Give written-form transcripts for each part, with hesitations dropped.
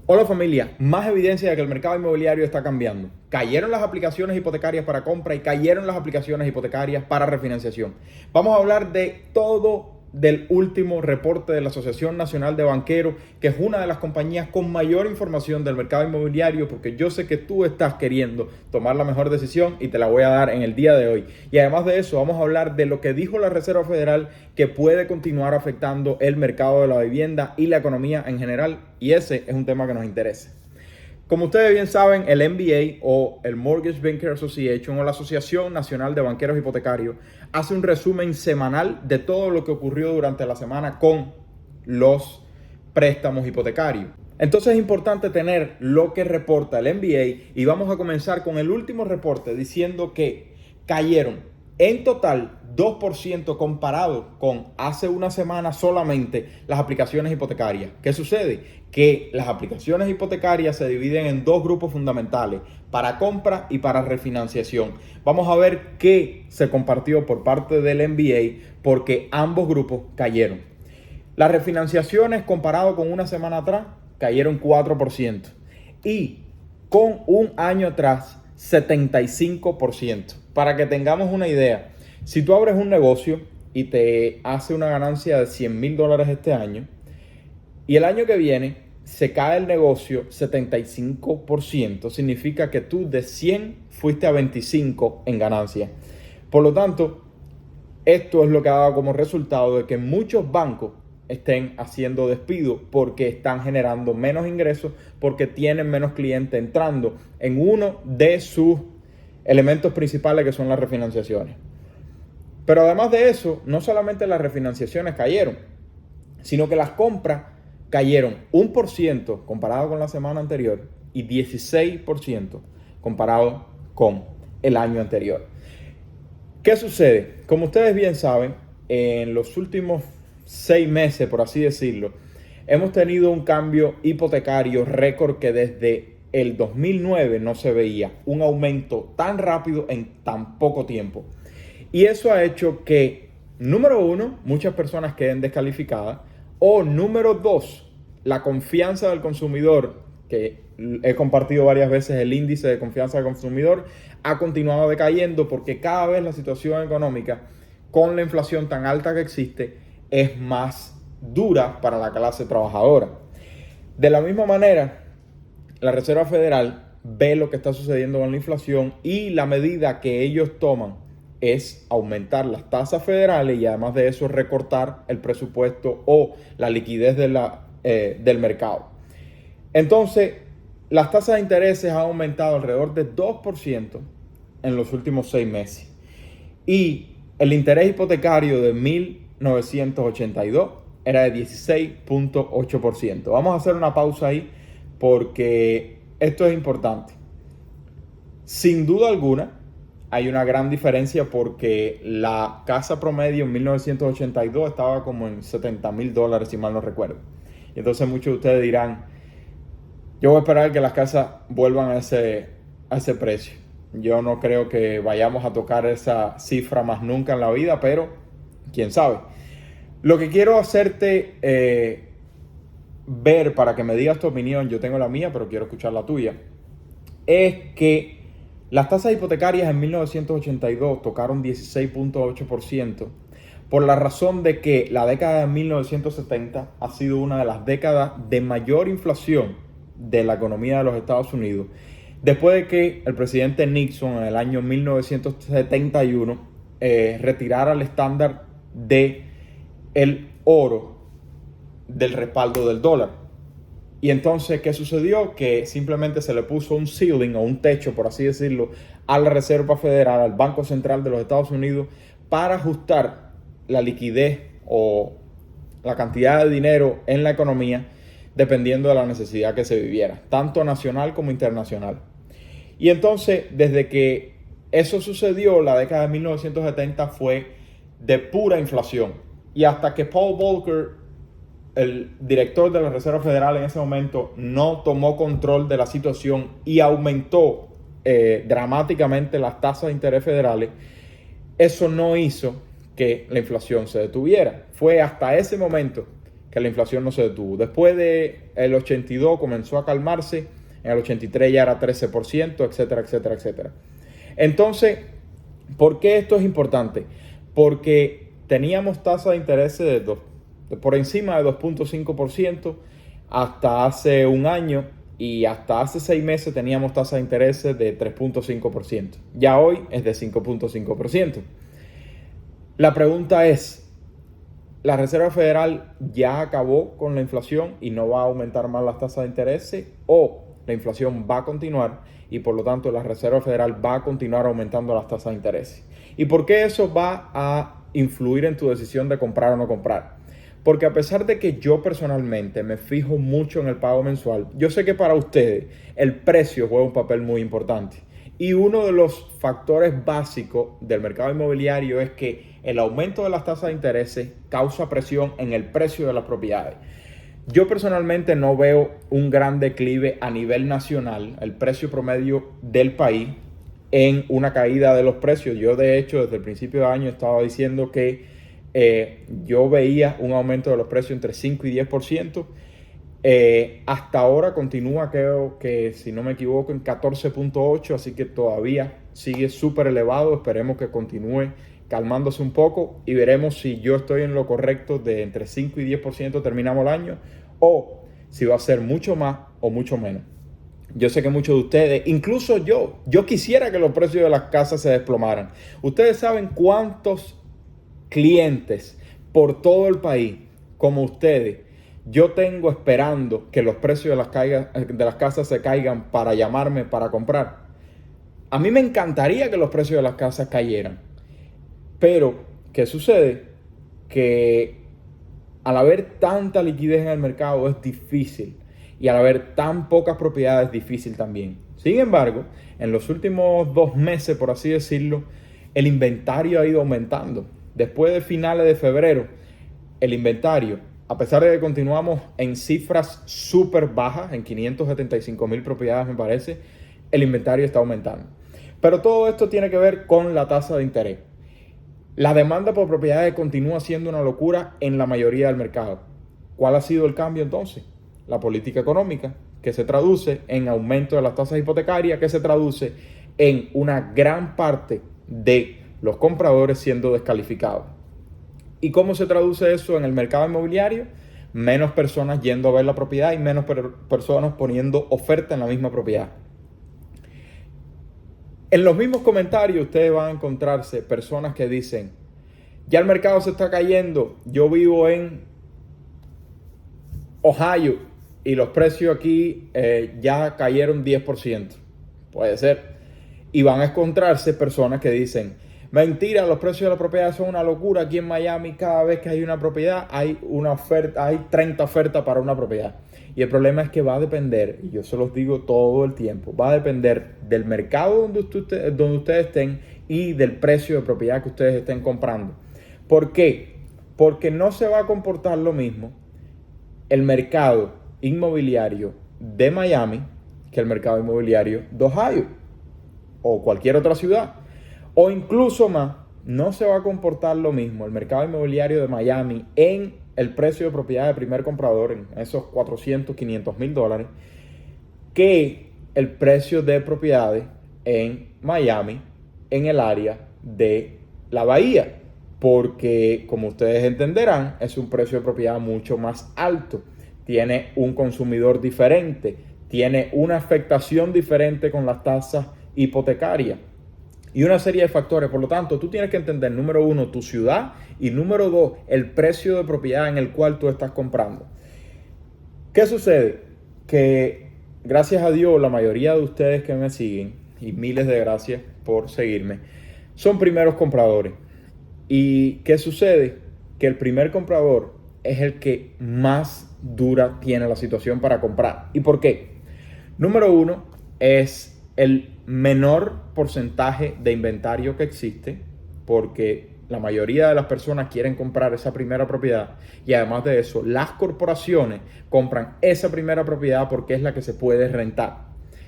Hola familia, más evidencia de que el mercado inmobiliario está cambiando. Cayeron las aplicaciones hipotecarias para compra y cayeron las aplicaciones hipotecarias para refinanciación. Vamos a hablar de todo del último reporte de la Asociación Nacional de Banqueros, que es una de las compañías con mayor información del mercado inmobiliario, porque yo sé que tú estás queriendo tomar la mejor decisión y te la voy a dar en el día de hoy. Y además de eso, vamos a hablar de lo que dijo la Reserva Federal que puede continuar afectando el mercado de la vivienda y la economía en general, y ese es un tema que nos interesa. Como ustedes bien saben, el MBA o el Mortgage Banker Association o la Asociación Nacional de Banqueros Hipotecarios hace un resumen semanal de todo lo que ocurrió durante la semana con los préstamos hipotecarios. Entonces es importante tener lo que reporta el MBA y vamos a comenzar con el último reporte diciendo que cayeron en total 2% comparado con hace una semana solamente las aplicaciones hipotecarias. ¿Qué sucede? Que las aplicaciones hipotecarias se dividen en dos grupos fundamentales, para compra y para refinanciación. Vamos a ver qué se compartió por parte del MBA porque ambos grupos cayeron. Las refinanciaciones comparado con una semana atrás cayeron 4% y con un año atrás 75%. Para que tengamos una idea, si tú abres un negocio y te hace una ganancia de $100,000 este año y el año que viene se cae el negocio 75%, significa que tú de 100 fuiste a 25 en ganancia. Por lo tanto, esto es lo que ha dado como resultado de que muchos bancos estén haciendo despidos porque están generando menos ingresos, porque tienen menos clientes entrando en uno de sus elementos principales que son las refinanciaciones. Pero además de eso, no solamente las refinanciaciones cayeron, sino que las compras cayeron 1% comparado con la semana anterior y 16% comparado con el año anterior. ¿Qué sucede? Como ustedes bien saben, en los últimos 6 meses, por así decirlo, hemos tenido un cambio hipotecario récord que desde el 2009 no se veía un aumento tan rápido en tan poco tiempo. Y eso ha hecho que, número uno, muchas personas queden descalificadas, o número dos, la confianza del consumidor, que he compartido varias veces el índice de confianza del consumidor, ha continuado decayendo porque cada vez la situación económica, con la inflación tan alta que existe, es más dura para la clase trabajadora. De la misma manera, la Reserva Federal ve lo que está sucediendo con la inflación y la medida que ellos toman es aumentar las tasas federales y además de eso recortar el presupuesto o la liquidez del mercado. Entonces, las tasas de intereses han aumentado alrededor de 2% en los últimos 6 meses. Y el interés hipotecario de 1982 era de 16.8%. Vamos a hacer una pausa ahí porque esto es importante. Sin duda alguna, hay una gran diferencia porque la casa promedio en 1982 estaba como en $70,000, si mal no recuerdo. Y entonces muchos de ustedes dirán, yo voy a esperar que las casas vuelvan a ese precio. Yo no creo que vayamos a tocar esa cifra más nunca en la vida, pero quién sabe. Lo que quiero hacerte ver para que me digas tu opinión, yo tengo la mía, pero quiero escuchar la tuya, es que las tasas hipotecarias en 1982 tocaron 16.8% por la razón de que la década de 1970 ha sido una de las décadas de mayor inflación de la economía de los Estados Unidos, después de que el presidente Nixon en el año 1971 retirara el estándar del oro del respaldo del dólar. Y entonces, ¿qué sucedió? Que simplemente se le puso un ceiling o un techo, por así decirlo, a la Reserva Federal, al Banco Central de los Estados Unidos, para ajustar la liquidez o la cantidad de dinero en la economía dependiendo de la necesidad que se viviera, tanto nacional como internacional. Y entonces, desde que eso sucedió, la década de 1970 fue de pura inflación. Y hasta que Paul Volcker, el director de la Reserva Federal en ese momento, no tomó control de la situación y aumentó dramáticamente las tasas de interés federales, eso no hizo que la inflación se detuviera. Fue hasta ese momento que la inflación no se detuvo. Después de el 82 comenzó a calmarse, en el 83 ya era 13%, etcétera, etcétera, etcétera. Entonces, ¿por qué esto es importante? Porque teníamos tasa de interés por encima de 2.5% hasta hace un año, y hasta hace 6 meses teníamos tasa de interés de 3.5%. Ya hoy es de 5.5%. La pregunta es, ¿la Reserva Federal ya acabó con la inflación y no va a aumentar más las tasas de interés? ¿O la inflación va a continuar y por lo tanto la Reserva Federal va a continuar aumentando las tasas de interés? ¿Y por qué eso va a influir en tu decisión de comprar o no comprar? Porque a pesar de que yo personalmente me fijo mucho en el pago mensual, yo sé que para ustedes el precio juega un papel muy importante. Y uno de los factores básicos del mercado inmobiliario es que el aumento de las tasas de interés causa presión en el precio de las propiedades. Yo personalmente no veo un gran declive a nivel nacional, el precio promedio del país, en una caída de los precios. Yo de hecho desde el principio de año estaba diciendo que yo veía un aumento de los precios entre 5 y 10%. Hasta ahora continúa, creo que si no me equivoco, en 14.8, así que todavía sigue súper elevado. Esperemos que continúe calmándose un poco y veremos si yo estoy en lo correcto de entre 5 y 10% terminamos el año, o si va a ser mucho más o mucho menos. Yo sé que muchos de ustedes, incluso yo quisiera que los precios de las casas se desplomaran. Ustedes saben cuántos clientes por todo el país como ustedes yo tengo esperando que los precios de las casas se caigan para llamarme para comprar. A mí me encantaría que los precios de las casas cayeran, pero ¿qué sucede? Que al haber tanta liquidez en el mercado es difícil, y al haber tan pocas propiedades es difícil también. Sin embargo, en los últimos 2 meses, por así decirlo, el inventario ha ido aumentando. Después de finales de febrero, el inventario, a pesar de que continuamos en cifras súper bajas, en 575,000 propiedades me parece, el inventario está aumentando. Pero todo esto tiene que ver con la tasa de interés. La demanda por propiedades continúa siendo una locura en la mayoría del mercado. ¿Cuál ha sido el cambio entonces? La política económica, que se traduce en aumento de las tasas hipotecarias, que se traduce en una gran parte de los compradores siendo descalificados. ¿Y cómo se traduce eso en el mercado inmobiliario? Menos personas yendo a ver la propiedad y menos personas poniendo oferta en la misma propiedad. En los mismos comentarios ustedes van a encontrarse personas que dicen, ya el mercado se está cayendo, yo vivo en Ohio y los precios aquí ya cayeron 10%. Puede ser. Y van a encontrarse personas que dicen, mentira, los precios de la propiedad son una locura. Aquí en Miami, cada vez que hay una propiedad, hay una oferta, hay 30 ofertas para una propiedad. Y el problema es que va a depender, y yo se los digo todo el tiempo, va a depender del mercado donde ustedes estén y del precio de propiedad que ustedes estén comprando. ¿Por qué? Porque no se va a comportar lo mismo el mercado inmobiliario de Miami que el mercado inmobiliario de Ohio o cualquier otra ciudad. O incluso más, no se va a comportar lo mismo el mercado inmobiliario de Miami en el precio de propiedad de primer comprador, en esos 400, 500 mil dólares, que el precio de propiedades en Miami, en el área de la bahía. Porque, como ustedes entenderán, es un precio de propiedad mucho más alto. Tiene un consumidor diferente, tiene una afectación diferente con las tasas hipotecarias y una serie de factores. Por lo tanto, tú tienes que entender, número 1, tu ciudad, y número 2, el precio de propiedad en el cual tú estás comprando. ¿Qué sucede? Que gracias a Dios, la mayoría de ustedes que me siguen, y miles de gracias por seguirme, son primeros compradores. ¿Y qué sucede? Que el primer comprador es el que más dura tiene la situación para comprar. ¿Y por qué? Número 1, es el menor porcentaje de inventario que existe, porque la mayoría de las personas quieren comprar esa primera propiedad, y además de eso, las corporaciones compran esa primera propiedad porque es la que se puede rentar.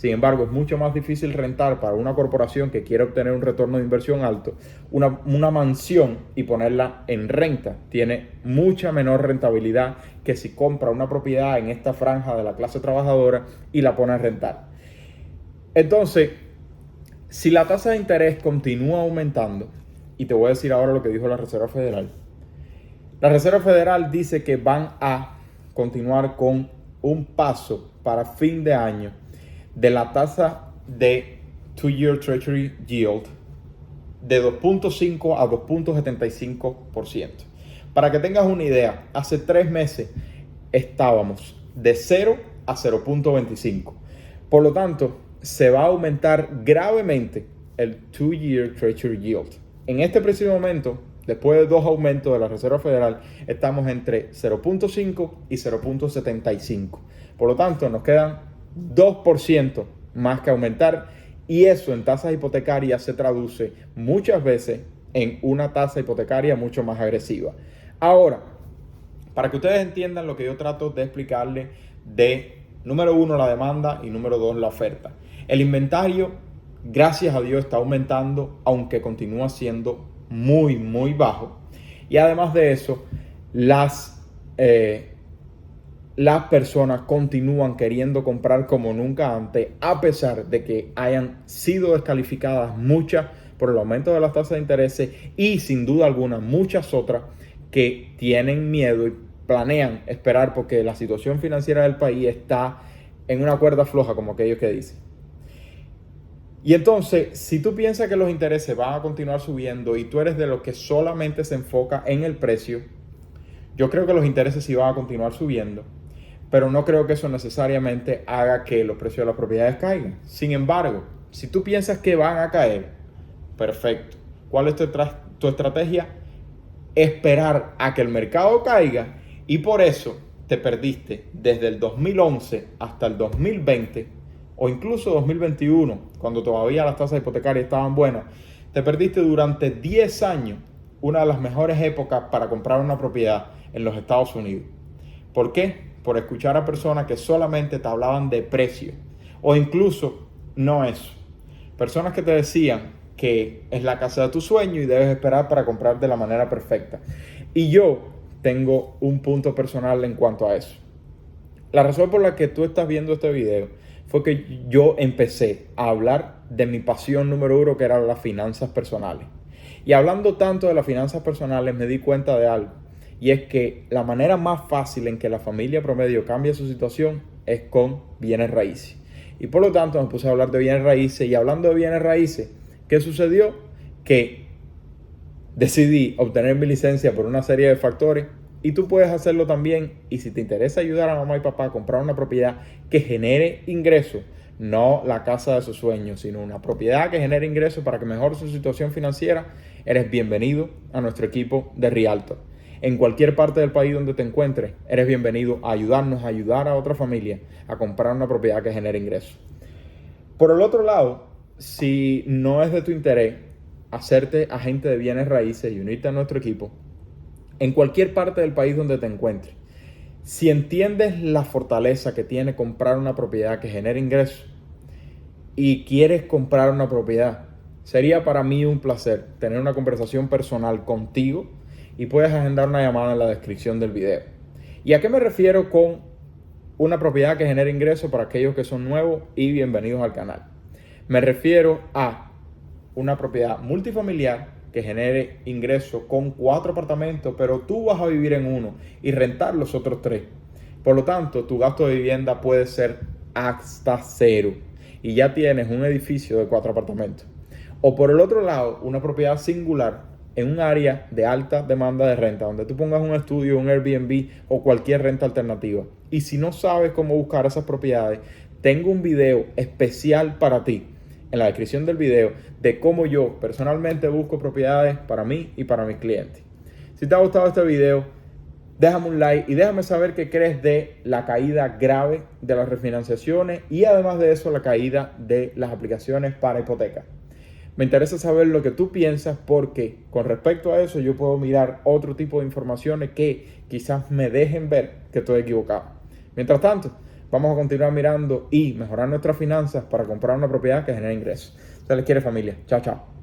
Sin embargo, es mucho más difícil rentar para una corporación que quiere obtener un retorno de inversión alto una mansión y ponerla en renta. Tiene mucha menor rentabilidad que si compra una propiedad en esta franja de la clase trabajadora y la pone a rentar. Entonces, si la tasa de interés continúa aumentando, y te voy a decir ahora lo que dijo la Reserva Federal. La Reserva Federal dice que van a continuar con un paso para fin de año de la tasa de 2-year Treasury Yield de 2.5 a 2.75%. Para que tengas una idea, hace 3 meses estábamos de 0 a 0.25. Por lo tanto, se va a aumentar gravemente el 2-year Treasury Yield. En este preciso momento, después de 2 aumentos de la Reserva Federal, estamos entre 0.5 y 0.75. Por lo tanto, nos quedan 2% más que aumentar, y eso en tasas hipotecarias se traduce muchas veces en una tasa hipotecaria mucho más agresiva. Ahora, para que ustedes entiendan lo que yo trato de explicarles de, número 1, la demanda, y número 2, la oferta. El inventario, gracias a Dios, está aumentando, aunque continúa siendo muy, muy bajo. Y además de eso, las personas continúan queriendo comprar como nunca antes, a pesar de que hayan sido descalificadas muchas por el aumento de las tasas de interés, y sin duda alguna muchas otras que tienen miedo y planean esperar porque la situación financiera del país está en una cuerda floja, como aquellos que dicen. Y entonces, si tú piensas que los intereses van a continuar subiendo y tú eres de los que solamente se enfoca en el precio, yo creo que los intereses sí van a continuar subiendo, pero no creo que eso necesariamente haga que los precios de las propiedades caigan. Sin embargo, si tú piensas que van a caer, perfecto. ¿Cuál es tu estrategia? Esperar a que el mercado caiga, y por eso te perdiste desde el 2011 hasta el 2020 o incluso 2021, cuando todavía las tasas hipotecarias estaban buenas. Te perdiste durante 10 años una de las mejores épocas para comprar una propiedad en los Estados Unidos. ¿Por qué? Por escuchar a personas que solamente te hablaban de precio, o incluso no eso. Personas que te decían que es la casa de tu sueño y debes esperar para comprar de la manera perfecta. Y yo tengo un punto personal en cuanto a eso. La razón por la que tú estás viendo este video fue que yo empecé a hablar de mi pasión número 1, que eran las finanzas personales. Y hablando tanto de las finanzas personales, me di cuenta de algo. Y es que la manera más fácil en que la familia promedio cambia su situación es con bienes raíces. Y por lo tanto me puse a hablar de bienes raíces. Y hablando de bienes raíces, ¿qué sucedió? Que decidí obtener mi licencia por una serie de factores, y tú puedes hacerlo también. Y si te interesa ayudar a mamá y papá a comprar una propiedad que genere ingresos, no la casa de sus sueños, sino una propiedad que genere ingresos para que mejore su situación financiera, eres bienvenido a nuestro equipo de Realtor. En cualquier parte del país donde te encuentres, eres bienvenido a ayudarnos, a ayudar a otra familia a comprar una propiedad que genere ingresos. Por el otro lado, si no es de tu interés hacerte agente de bienes raíces y unirte a nuestro equipo, en cualquier parte del país donde te encuentres, si entiendes la fortaleza que tiene comprar una propiedad que genere ingresos y quieres comprar una propiedad, sería para mí un placer tener una conversación personal contigo, y puedes agendar una llamada en la descripción del video. ¿Y a qué me refiero con una propiedad que genere ingresos para aquellos que son nuevos y bienvenidos al canal? Me refiero a una propiedad multifamiliar que genere ingresos con 4 apartamentos, pero tú vas a vivir en uno y rentar los otros 3. Por lo tanto, tu gasto de vivienda puede ser hasta 0 y ya tienes un edificio de 4 apartamentos. O por el otro lado, una propiedad singular en un área de alta demanda de renta, donde tú pongas un estudio, un Airbnb o cualquier renta alternativa. Y si no sabes cómo buscar esas propiedades, tengo un video especial para ti en la descripción del video de cómo yo personalmente busco propiedades para mí y para mis clientes. Si te ha gustado este video, déjame un like y déjame saber qué crees de la caída grave de las refinanciaciones y además de eso la caída de las aplicaciones para hipoteca. Me interesa saber lo que tú piensas, porque con respecto a eso yo puedo mirar otro tipo de informaciones que quizás me dejen ver que estoy equivocado. Mientras tanto, vamos a continuar mirando y mejorar nuestras finanzas para comprar una propiedad que genere ingresos. Se les quiere, familia. Chao, chao.